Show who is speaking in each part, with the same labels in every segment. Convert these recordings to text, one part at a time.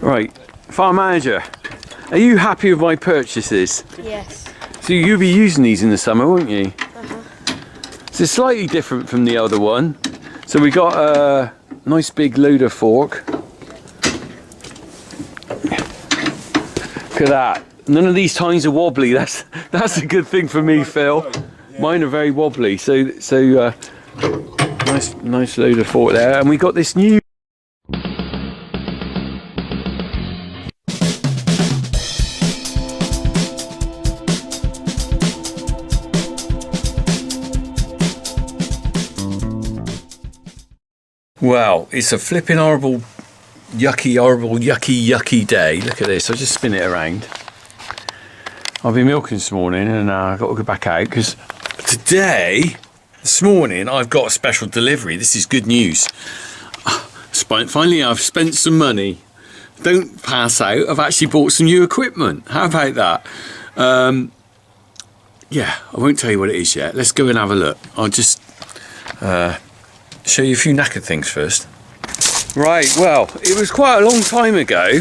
Speaker 1: Right, farm manager, are you happy with my purchases?
Speaker 2: Yes.
Speaker 1: So you'll be using these in the summer, won't you?
Speaker 2: Uh-huh.
Speaker 1: So it's slightly different from the other one. So we got a nice big loader fork. Look at that. None of these tines are wobbly. That's a good thing for me, Phil. Mine are very wobbly. So nice loader fork there. And we got this new. Well, it's a flipping horrible, yucky day. Look at this. I'll just spin it around. I've been milking this morning and I've got to go back out because this morning, I've got a special delivery. This is good news. Finally, I've spent some money. Don't pass out. I've actually bought some new equipment. How about that? Yeah, I won't tell you what it is yet. Let's go and have a look. I'll just show you a few knackered things first. Right, well, it was quite a long time ago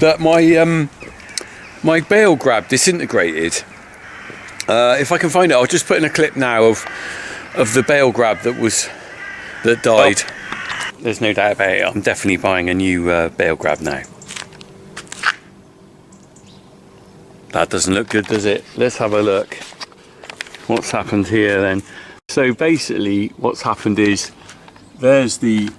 Speaker 1: that my bale grab disintegrated. If I can find it, I'll just put in a clip now of the bale grab that died. Oh. There's no doubt about it. I'm definitely buying a new bale grab now. That doesn't look good, does it? Let's have a look. What's happened here then? So basically, what's happened is there's the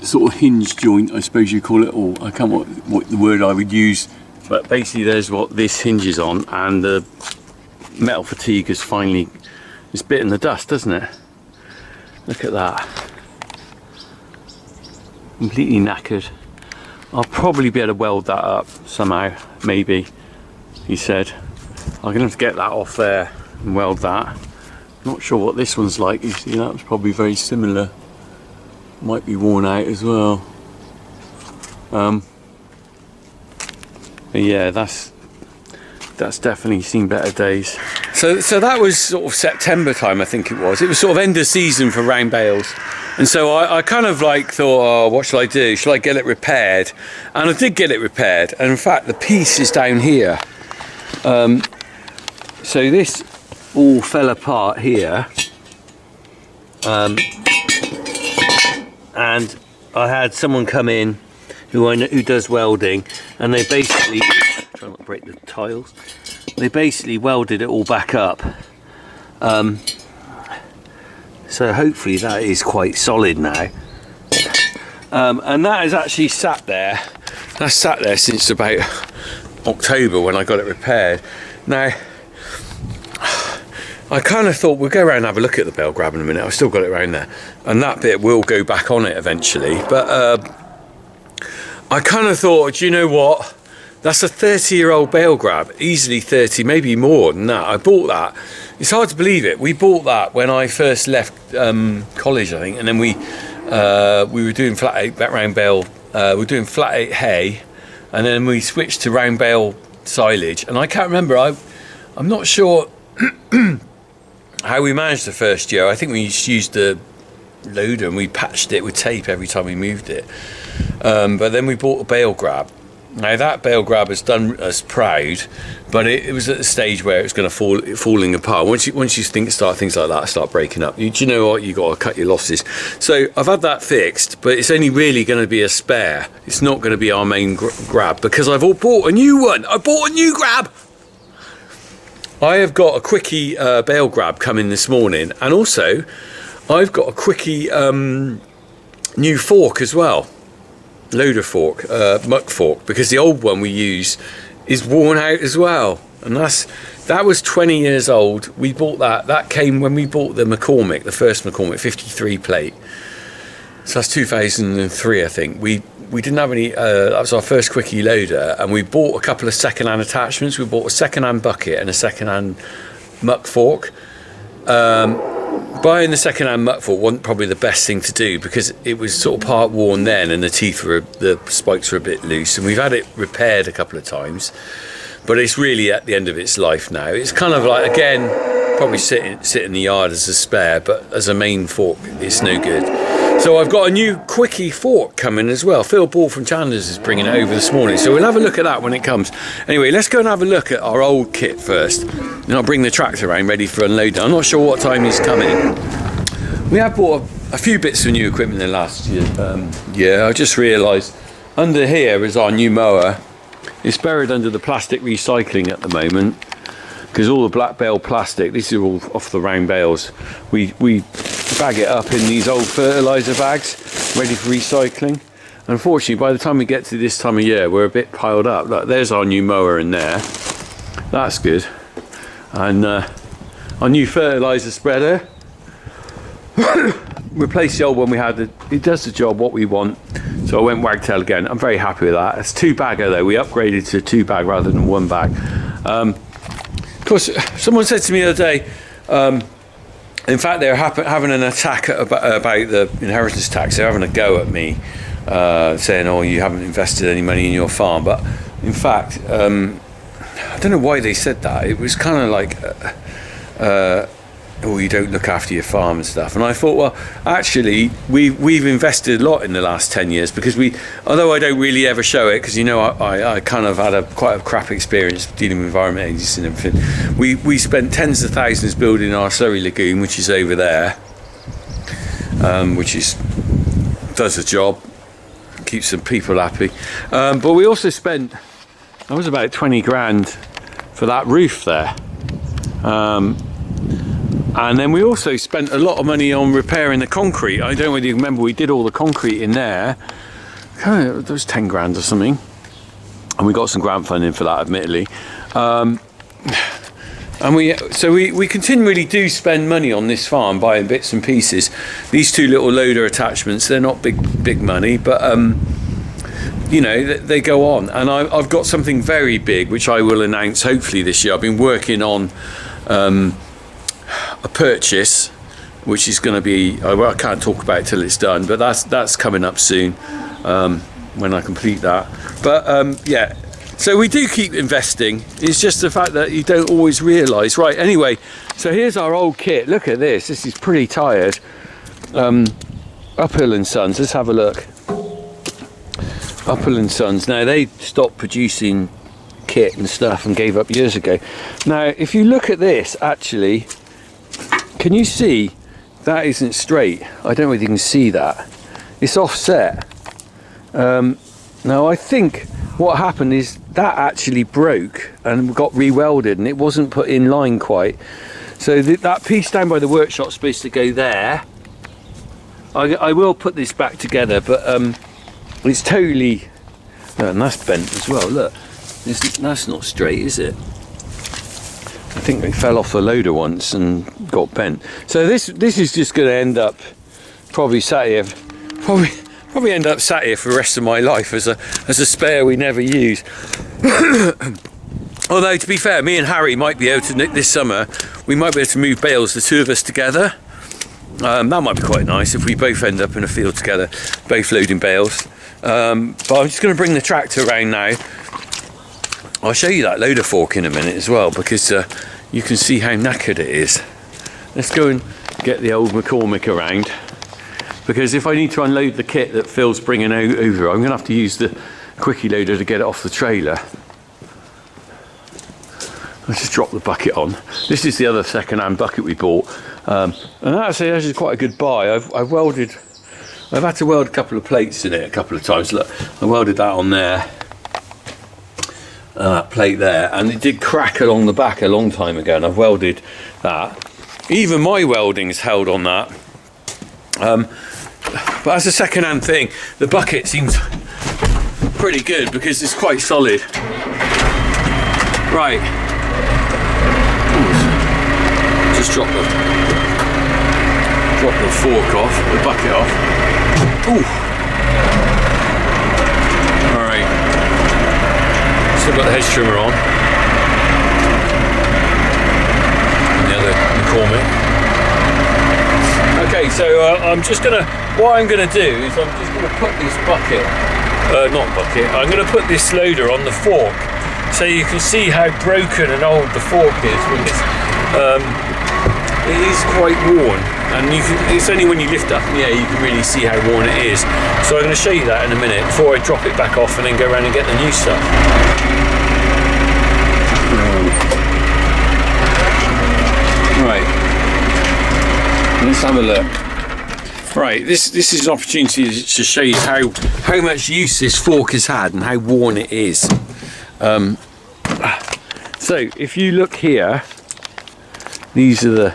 Speaker 1: sort of hinge joint, I suppose you call it, or I can't remember what the word I would use, but basically there's what this hinges on, and the metal fatigue has finally bitten the dust, doesn't it? Look at that. Completely knackered. I'll probably be able to weld that up somehow, maybe, he said. I'm gonna have to get that off there and weld that. Not sure what this one's like. You see, that was probably very similar. Might be worn out as well. But yeah, that's definitely seen better days. So that was sort of September time, I think it was. It was sort of end of season for round bales. And so I kind of like thought, oh, what shall I do? Shall I get it repaired? And I did get it repaired. And in fact, the piece is down here. So this all fell apart here. And I had someone come in who does welding, and they basically, try not to break the tiles, they basically welded it all back up. So hopefully that is quite solid now. And that is actually sat there. That's sat there since about October when I got it repaired. Now, I kind of thought we'll go around and have a look at the bale grab in a minute. I've still got it around there, and that bit will go back on it eventually. But I kind of thought, do you know what? That's a 30-year-old bale grab, easily 30, maybe more than that. I bought that. It's hard to believe it. We bought that when I first left college, I think, and then we were doing flat 8 back round bale. We were doing flat 8 hay, and then we switched to round bale silage. And I can't remember. I'm not sure how we managed the first year. I think we just used the loader and we patched it with tape every time we moved it. But then we bought a bale grab. Now that bale grab has done us proud, but it was at the stage where it was going to falling apart. Once you start things like that start breaking up, do you know what? You got to cut your losses. So I've had that fixed, but it's only really going to be a spare. It's not going to be our main grab because I've bought a new one. I bought a new grab. I have got a quickie bale grab coming this morning, and also I've got a quickie new fork as well, loader fork, muck fork, because the old one we use is worn out as well, and that was 20 years old. We bought that came when we bought the McCormick, the first McCormick 53 plate. So that's 2003, I think. We didn't have any, that was our first quickie loader, and we bought a couple of second-hand attachments. We bought a second-hand bucket and a second-hand muck fork. Buying the second-hand muck fork wasn't probably the best thing to do because it was sort of part worn then, and the spikes were a bit loose, and we've had it repaired a couple of times, but it's really at the end of its life now. It's kind of like, again, probably sit in the yard as a spare, but as a main fork, it's no good. So I've got a new quickie fork coming as well. Phil Ball from Chandler's is bringing it over this morning, so we'll have a look at that when it comes. Anyway, let's go and have a look at our old kit first. Then I'll bring the tractor around ready for unloading. I'm not sure what time he's coming. We have bought a few bits of new equipment in the last year. I just realised under here is our new mower. It's buried under the plastic recycling at the moment, because all the black bale plastic, these are all off the round bales, we bag it up in these old fertiliser bags ready for recycling. Unfortunately, by the time we get to this time of year, we're a bit piled up. Look, there's our new mower in there, that's good. And our new fertiliser spreader replaced the old one we had. It does the job what we want, so I went wagtail again. I'm very happy with that. It's 2-bagger though. We upgraded to 2-bag rather than 1-bag. Of course, someone said to me the other day, in fact they're having an attack about the inheritance tax. They're having a go at me, saying, oh, you haven't invested any money in your farm. But in fact, I don't know why they said that. It was kind of like, oh, you don't look after your farm and stuff. And I thought, well, actually, we've invested a lot in the last 10 years, because although I don't really ever show it, because, you know, I kind of had quite a crap experience dealing with environment agencies and everything. We spent tens of thousands building our slurry lagoon, which is over there, which does the job, keeps some people happy. But we also spent, that was about 20 grand for that roof there. And then we also spent a lot of money on repairing the concrete. I don't know whether you remember, we did all the concrete in there. There was 10 grand or something. And we got some grant funding for that, admittedly. And we continually do spend money on this farm, buying bits and pieces. These 2 little loader attachments, they're not big money, but you know, they go on. And I've got something very big, which I will announce hopefully this year. I've been working on a purchase, which is going to be, I can't talk about it till it's done, but that's coming up soon, when I complete that. But yeah, so we do keep investing. It's just the fact that you don't always realise. Right, anyway, so here's our old kit. Look at this. This is pretty tired. Uphill and Sons, let's have a look. Uphill and Sons, now they stopped producing kit and stuff and gave up years ago. Now if you look at this, actually, can you see that isn't straight? I don't know whether you can see that. It's offset. Now I think what happened is that actually broke and got re-welded, and it wasn't put in line quite. So that piece down by the workshop's supposed to go there. I will put this back together, but it's totally, and that's bent as well. Look, that's not straight, is it? I think it fell off the loader once and got bent. So this is just going to end up probably sat here, probably end up sat here for the rest of my life as a spare we never use. Although to be fair, me and Harry might be able to, this summer, we might be able to move bales, the 2 of us together. That might be quite nice if we both end up in a field together, both loading bales. But I'm just going to bring the tractor around now. I'll show you that loader fork in a minute as well, because you can see how knackered it is. Let's go and get the old McCormick around, because if I need to unload the kit that Phil's bringing over, I'm going to have to use the quickie loader to get it off the trailer. I'll just drop the bucket on. This is the other second-hand bucket we bought, and actually quite a good buy. I've had to weld a couple of plates in it a couple of times. Look, I welded that on there. That plate there, and it did crack along the back a long time ago, and I've welded that. Even my welding's held on that. But as a second-hand thing, the bucket seems pretty good because it's quite solid. Right, just drop the fork off, the bucket off. Ooh. Still got the hedge trimmer on. And the other McCormick. Okay, so what I'm gonna do is I'm just gonna put this bucket, I'm gonna put this loader on the fork, so you can see how broken and old the fork is. It is quite worn. and it's only when you lift it up in the air you can really see how worn it is. So I'm going to show you that in a minute before I drop it back off and then go around and get the new stuff. Right, let's have a look. Right, this is an opportunity to show you how much use this fork has had and how worn it is. So if you look here, these are the,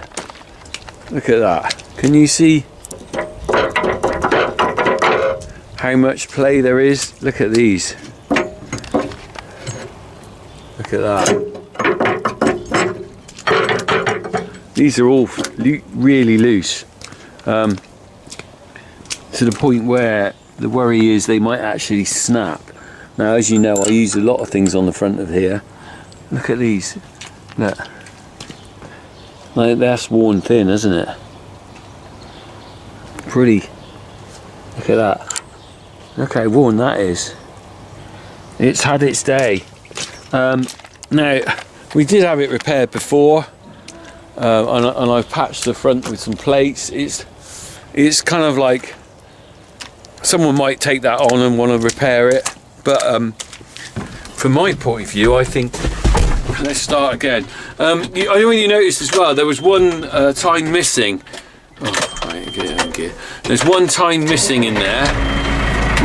Speaker 1: look at that. Can you see how much play there is? Look at these. Look at that. These are all really loose. To the point where the worry is they might actually snap. Now, as you know, I use a lot of things on the front of here. Look at these. Look. Like, that's worn thin, isn't it? Pretty. Look at that. Look how worn that is. It's had its day. Now, we did have it repaired before, and I've patched the front with some plates. It's kind of like someone might take that on and want to repair it, but from my point of view, I think, let's start again. I know you noticed as well, there was one tine missing. Oh, right, okay. There's one tine missing in there.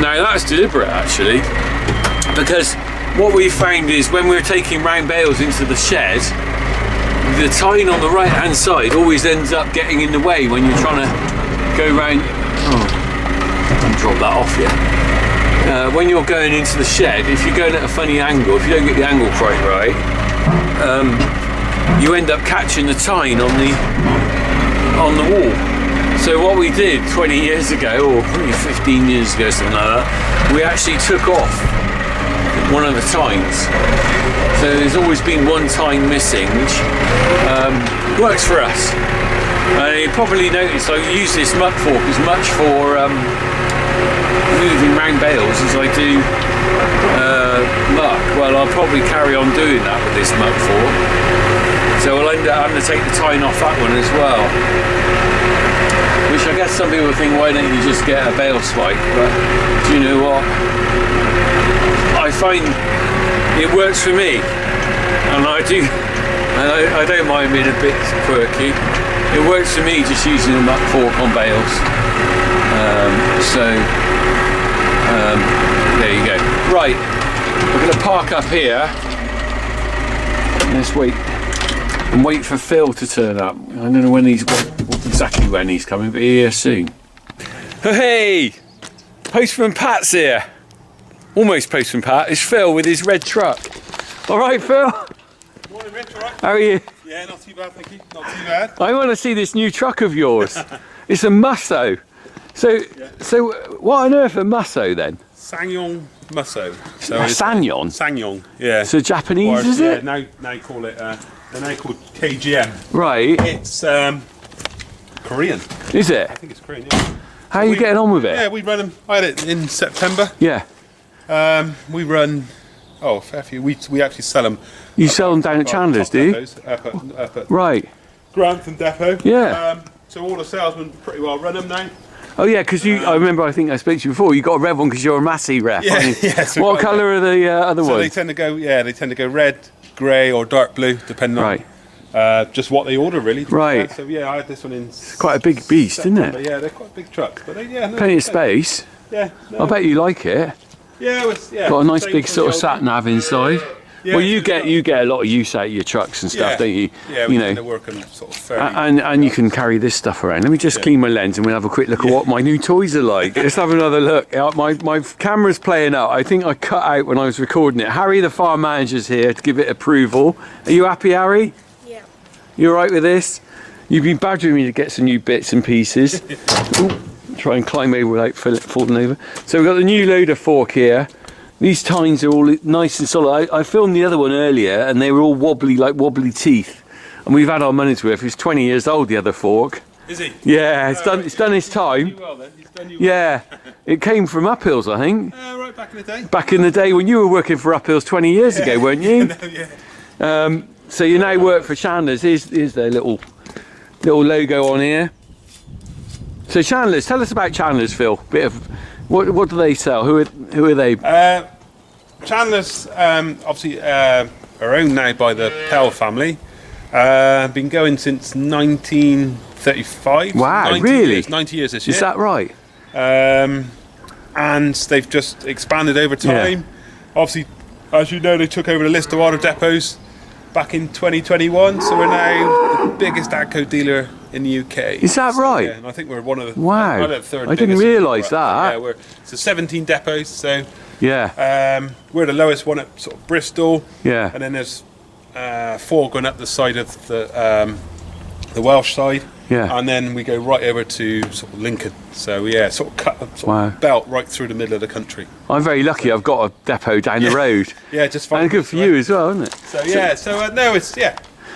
Speaker 1: Now that's deliberate actually, because what we found is when we're taking round bales into the shed, the tine on the right hand side always ends up getting in the way when you're trying to go round. Oh, don't drop that off yet. When you're going into the shed, if you're going at a funny angle, if you don't get the angle quite right, you end up catching the tine on the wall. So what we did 20 years ago, or probably 15 years ago, something like that, we actually took off one of the tines. So there's always been one tine missing, which works for us. You probably noticed I use this muck fork as much for moving round bales as I do muck. Well, I'll probably carry on doing that with this muck fork. So I'll end up having to take the tine off that one as well. Which I guess some people think, why don't you just get a bale spike? But do you know what? I find it works for me, and I don't mind being a bit quirky. It works for me just using a muck fork on bales. There you go. Right, we're going to park up here. Let's wait for Phil to turn up. I don't know when exactly when he's coming, but here soon. Hey, Postman Pat's here. Almost Postman Pat. It's Phil with his red truck. All right, Phil.
Speaker 2: Morning, Rich. All right?
Speaker 1: How are you?
Speaker 2: Yeah, not too bad, thank you. Not too bad.
Speaker 1: I want to see this new truck of yours. It's a Musso. So what on earth a Musso then?
Speaker 2: Ssangyong Musso. So
Speaker 1: Ssangyong?
Speaker 2: Ssangyong, yeah.
Speaker 1: So Japanese, is it?
Speaker 2: Now call it. They're now called KGM.
Speaker 1: Right.
Speaker 2: It's Korean.
Speaker 1: Is it?
Speaker 2: I think it's Korean. Yeah.
Speaker 1: How are you getting on with it?
Speaker 2: Yeah, we run them. I had it in September.
Speaker 1: Yeah.
Speaker 2: We run. Oh, fair few. We actually sell them.
Speaker 1: You sell them down at Chandler's, do you?
Speaker 2: Up at
Speaker 1: Right.
Speaker 2: Grantham Depot.
Speaker 1: Yeah.
Speaker 2: So all the salesmen pretty well run them now.
Speaker 1: Oh yeah, because I remember, I think I spoke to you before. You got a red one because you're a Massey rep.
Speaker 2: Yeah,
Speaker 1: aren't you?
Speaker 2: yeah. So
Speaker 1: what colour are the other
Speaker 2: so
Speaker 1: ones?
Speaker 2: they tend to go. Yeah, they tend to go red, grey, or dark blue, depending on just what they order, really.
Speaker 1: Right.
Speaker 2: So yeah, I had this one in.
Speaker 1: It's quite a big beast,
Speaker 2: September.
Speaker 1: isn't it?
Speaker 2: Yeah, they're quite big trucks, but
Speaker 1: Plenty of space.
Speaker 2: Yeah. No.
Speaker 1: I bet you like it.
Speaker 2: Yeah, yeah.
Speaker 1: Got a nice
Speaker 2: Same
Speaker 1: big
Speaker 2: from
Speaker 1: sort of
Speaker 2: the
Speaker 1: sat
Speaker 2: old
Speaker 1: nav inside.
Speaker 2: Yeah,
Speaker 1: well, you get a lot of use out of your trucks and stuff, don't you?
Speaker 2: Yeah, we tend to work on sort of fairly.
Speaker 1: And you can carry this stuff around. Let me just clean my lens and we'll have a quick look at what my new toys are like. Let's have another look. My camera's playing up. I think I cut out when I was recording it. Harry, the farm manager's here to give it approval. Are you happy, Harry?
Speaker 3: Yeah.
Speaker 1: You all right with this? You've been badgering me to get some new bits and pieces. Ooh, try and climb over without falling over. So we've got the new loader fork here. These tines are all nice and solid. I filmed the other one earlier and they were all wobbly, like wobbly teeth. And we've had our money's worth. It's 20 years old, the other fork.
Speaker 2: Is he?
Speaker 1: Yeah, it's done its time.
Speaker 2: Well, then. He's done you
Speaker 1: Yeah, it came from Uphills, I think.
Speaker 2: right back in the day.
Speaker 1: Back in the day when you were working for Uphills 20 years ago, weren't you?
Speaker 2: Yeah.
Speaker 1: So you now work for Chandler's. Here's their little logo on here. So Chandler's, tell us about Chandler's, Phil. Bit of what do they sell? Who are they?
Speaker 2: Chandler's obviously are owned now by the Pell family. Been going since 1935.
Speaker 1: Wow,
Speaker 2: 90
Speaker 1: really?
Speaker 2: Years, 90 years this year.
Speaker 1: Is that right?
Speaker 2: And they've just expanded over time.
Speaker 1: Yeah.
Speaker 2: Obviously, as you know, they took over the list of auto depots back in 2021, so we're now the biggest AGCO dealer in the UK.
Speaker 1: Is that right?
Speaker 2: Yeah, and I think we're one of the
Speaker 1: Wow.
Speaker 2: third
Speaker 1: I didn't
Speaker 2: biggest
Speaker 1: realise
Speaker 2: for us.
Speaker 1: that.
Speaker 2: Yeah, so 17 depots. So
Speaker 1: Yeah.
Speaker 2: we're the lowest one at sort of Bristol.
Speaker 1: Yeah.
Speaker 2: And then there's 4 going up the side of the Welsh side.
Speaker 1: Yeah.
Speaker 2: And then we go right over to sort of Lincoln. So yeah, sort of cut a
Speaker 1: Wow.
Speaker 2: belt right through the middle of the country.
Speaker 1: I'm very lucky. I've got a depot down the road.
Speaker 2: Yeah, just fine.
Speaker 1: And good for you as well, isn't it?
Speaker 2: So yeah, no, it's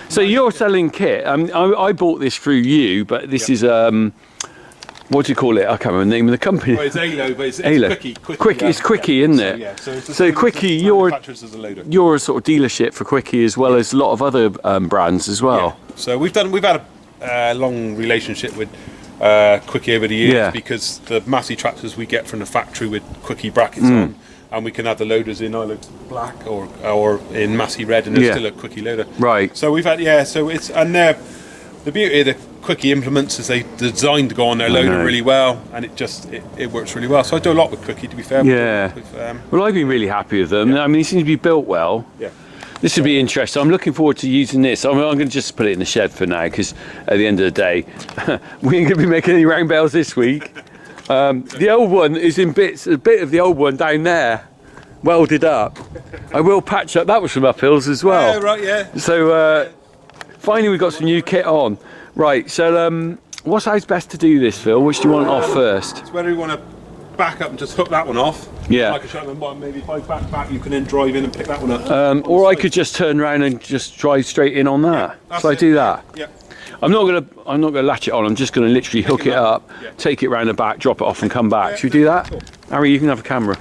Speaker 1: So you're selling kit. I bought this through you, but this is what do you call it? I can't remember the name of the company.
Speaker 2: Well, it's ALO, but it's
Speaker 1: ALO.
Speaker 2: Quickie.
Speaker 1: It's Quickie, isn't it?
Speaker 2: So, it's the
Speaker 1: So
Speaker 2: same
Speaker 1: Quickie,
Speaker 2: as
Speaker 1: you're
Speaker 2: manufacturers as a loader.
Speaker 1: a sort of dealership for Quickie as well as a lot of other brands as well.
Speaker 2: Yeah. So we've had a long relationship with Quickie over the years
Speaker 1: Yeah.
Speaker 2: because the Massey tractors we get from the factory with Quickie brackets on, and we can have the loaders in either black or in Massey red, and there's
Speaker 1: Yeah.
Speaker 2: still a Quickie loader.
Speaker 1: Right.
Speaker 2: So we've had so it's the beauty of the Quickie implements is they designed to go on their loader really well, and it works really well. So I do a lot with Quickie, to be fair.
Speaker 1: Yeah. Well, I've been really happy with them. I mean, they seem to be built well.
Speaker 2: Yeah.
Speaker 1: This would be interesting. I'm looking forward to using this. I'm going to just put it in the shed for now because at the end of the day, we ain't going to be making any round bales this week. The old one is in bits. A bit of the old one down there, welded up. I will patch up. That was from up hills as well.
Speaker 2: Yeah, right, yeah.
Speaker 1: So finally, we've got some new kit on. Right. So how's best to do this, Phil? Which do you want off first?
Speaker 2: It's whether you want to back up and just hook that one off.
Speaker 1: Yeah.
Speaker 2: I can show them maybe if I back, you can then drive in and pick that one up.
Speaker 1: Or I could just turn around and just drive straight in on that. So I do that.
Speaker 2: Yeah.
Speaker 1: I'm not gonna latch it on. I'm just gonna literally hook it up, take it round the back, drop it off, and come back. Should we do that?
Speaker 2: Cool.
Speaker 1: Harry, you can have a camera.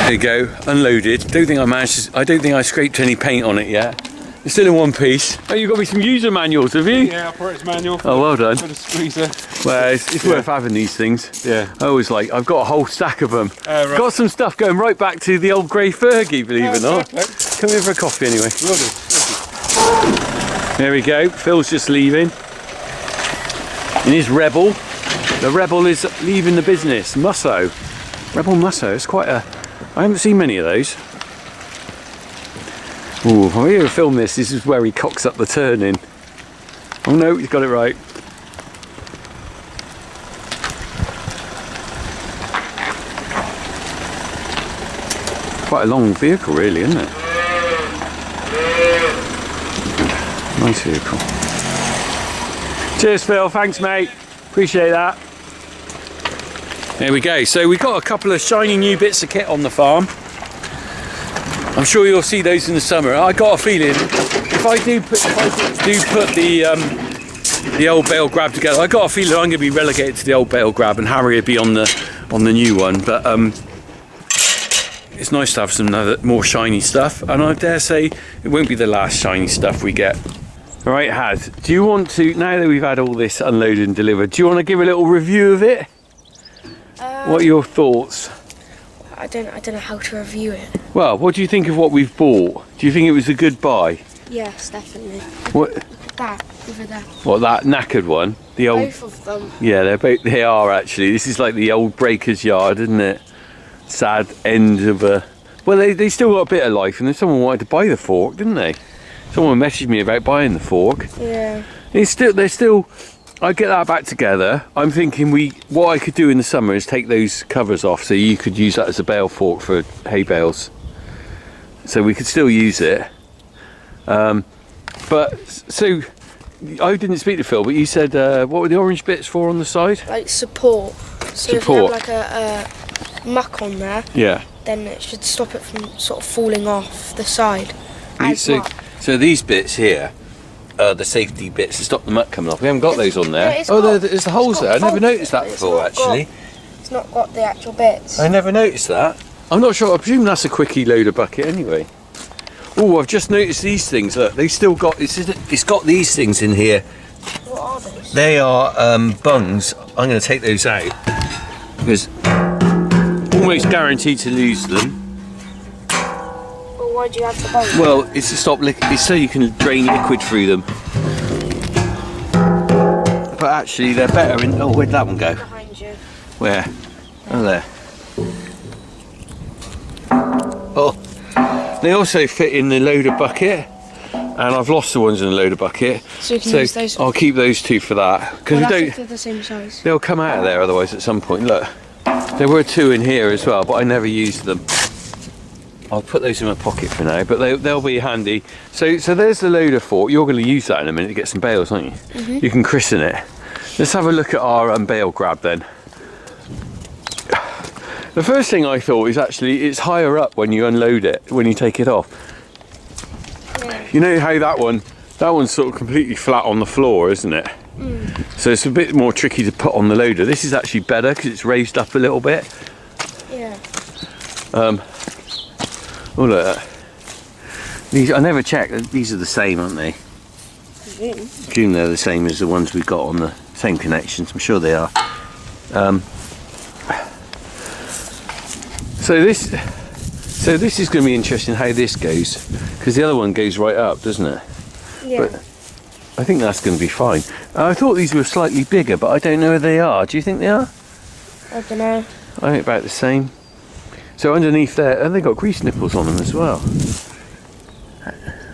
Speaker 1: There you go, unloaded. I don't think I scraped any paint on it yet. It's still in one piece. Oh, you've got me some user manuals, have you?
Speaker 2: Yeah, operator's manual.
Speaker 1: Oh, well done.
Speaker 2: For the squeezer.
Speaker 1: Well, it's worth having these things.
Speaker 2: Yeah.
Speaker 1: I always I've got a whole stack of them.
Speaker 2: Right.
Speaker 1: Got some stuff going right back to the old grey Fergie, believe it or not.
Speaker 2: Okay.
Speaker 1: Come here for a coffee anyway.
Speaker 2: Will do.
Speaker 1: There we go, Phil's just leaving. In his Rebel. The Rebel is leaving the business. Musso. Rebel Musso, it's quite a... I haven't seen many of those. Ooh, if I'm going to film this is where he cocks up the turning. Oh no, he's got it right. quite a long vehicle, really, isn't it? Nice vehicle. Cheers, Phil. Thanks, mate. Appreciate that. There we go. So we've got a couple of shiny new bits of kit on the farm. I'm sure you'll see those in the summer. I got a feeling if I do put the old bale grab together, I got a feeling I'm going to be relegated to the old bale grab, and Harry will be on the new one. But it's nice to have some other, more shiny stuff, and I dare say it won't be the last shiny stuff we get. All right, Haz, do you want to, now that we've had all this unloaded and delivered, do you want to give a little review of it? What are your thoughts?
Speaker 3: I don't know how to review it.
Speaker 1: Well, what do you think of what we've bought? Do you think it was a good buy?
Speaker 3: Yes, definitely.
Speaker 1: What?
Speaker 3: Look at that over there.
Speaker 1: What, that knackered one? The old.
Speaker 3: Both of them.
Speaker 1: Yeah, they are actually. This is like the old breaker's yard, isn't it? Sad end of a. Well, they still got a bit of life, and then someone wanted to buy the fork, didn't they? Someone messaged me about buying the fork.
Speaker 3: Yeah.
Speaker 1: They're still. I get that back together. I'm thinking what I could do in the summer is take those covers off, so you could use that as a bale fork for hay bales. So we could still use it. But so I didn't speak to Phil, but you said what were the orange bits for on the side?
Speaker 3: Like support. So if you have like a muck on there,
Speaker 1: yeah,
Speaker 3: then it should stop it from sort of falling off the side.
Speaker 1: So these bits here. The safety bits to stop the muck coming off. We haven't got those on there.
Speaker 3: Yeah,
Speaker 1: there's the holes there. I never noticed that before, actually.
Speaker 3: It's not got the actual bits.
Speaker 1: I never noticed that. I'm not sure. I presume that's a quickie loader bucket anyway. Oh, I've just noticed these things. Look, they still got. It's got these things in here.
Speaker 3: What are those?
Speaker 1: They are bungs. I'm going to take those out because almost guaranteed to lose them.
Speaker 3: Why do you have the bung?
Speaker 1: Well, it's to stop it's so you can drain liquid through them. But actually, they're better in. Oh, where'd that one go?
Speaker 3: Behind you.
Speaker 1: Where? Oh, there. Oh, they also fit in the loader bucket, and I've lost the ones in the loader bucket.
Speaker 3: So you can use those.
Speaker 1: I'll keep those two for that because
Speaker 3: They're the same size.
Speaker 1: They'll come out of there otherwise at some point. Look, there were two in here as well, but I never used them. I'll put those in my pocket for now, but they'll be handy. So there's the loader fork. You're going to use that in a minute to get some bales, aren't you? Mm-hmm. You can christen it. Let's have a look at our bale grab then. The first thing I thought is actually it's higher up when you unload it, when you take it off. Yeah. You know how that one's sort of completely flat on the floor, isn't it? Mm. So it's a bit more tricky to put on the loader. This is actually better because it's raised up a little bit.
Speaker 3: Yeah.
Speaker 1: Oh look, these I never checked. These are the same, aren't they? I assume they're the same as the ones we got on the same connections. I'm sure they are. So this is going to be interesting how this goes, because the other one goes right up, doesn't it?
Speaker 3: Yeah.
Speaker 1: But I think that's going to be fine. I thought these were slightly bigger, but I don't know where they are. Do you think they are?
Speaker 3: I don't know.
Speaker 1: I think about the same. So underneath there, and they've got grease nipples on them as well.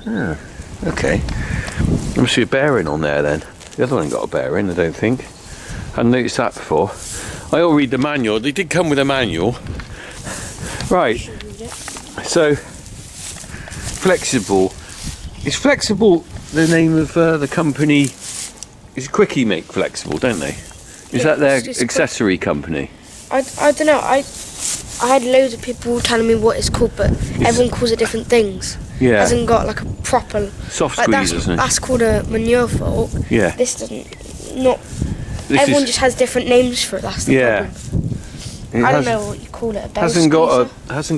Speaker 1: Oh, okay. There must be a bearing on there then. The other one ain't got a bearing, I don't think. I hadn't noticed that before. I'll read the manual. They did come with a manual. Right. So, Flexible. Is Flexible the name of the company? Is Quickie make Flexible, don't they? Is that their accessory company?
Speaker 3: I don't know. I had loads of people telling me what it's called, but everyone calls it different things.
Speaker 1: Yeah.
Speaker 3: It hasn't got like a proper
Speaker 1: soft squeeze, isn't it?
Speaker 3: That's called a manure fork.
Speaker 1: Yeah.
Speaker 3: This doesn't. Not. Everyone just has different names for it. That's the problem. I don't know what you call it. A
Speaker 1: hasn't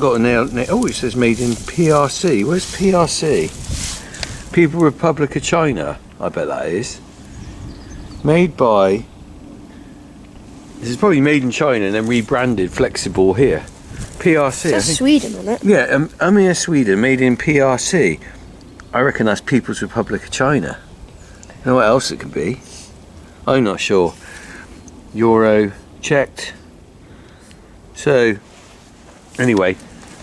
Speaker 1: got a nail. Oh, it says made in PRC. Where's PRC? People's Republic of China. I bet that is. Made by. This is probably made in China and then rebranded Flexible here. PRC.
Speaker 3: That's Sweden, isn't it?
Speaker 1: Yeah, Amia Sweden, made in PRC. I reckon that's People's Republic of China. I don't know what else it could be. I'm not sure. Euro checked. So, anyway,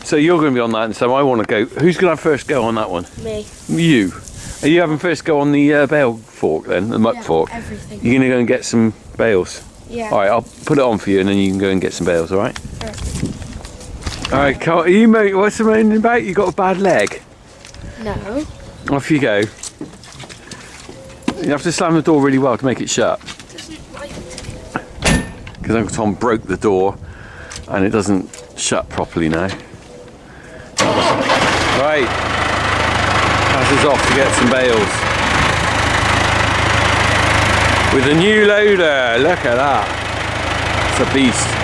Speaker 1: so you're going to be on that, and so I want to go. Who's going to have first go on that one?
Speaker 3: Me.
Speaker 1: You. Are you having first go on the bale fork then, the muck fork?
Speaker 3: Everything.
Speaker 1: You're going to go and get some bales?
Speaker 3: Yeah.
Speaker 1: Alright, I'll put it on for you and then you can go and get some bales, alright? Alright, are you what's the moaning about? You got a bad leg?
Speaker 3: No.
Speaker 1: Off you go. You have to slam the door really well to make it shut. Because Uncle Tom broke the door and it doesn't shut properly now. Right, Paz is off to get some bales. With a new loader, look at that. It's a beast.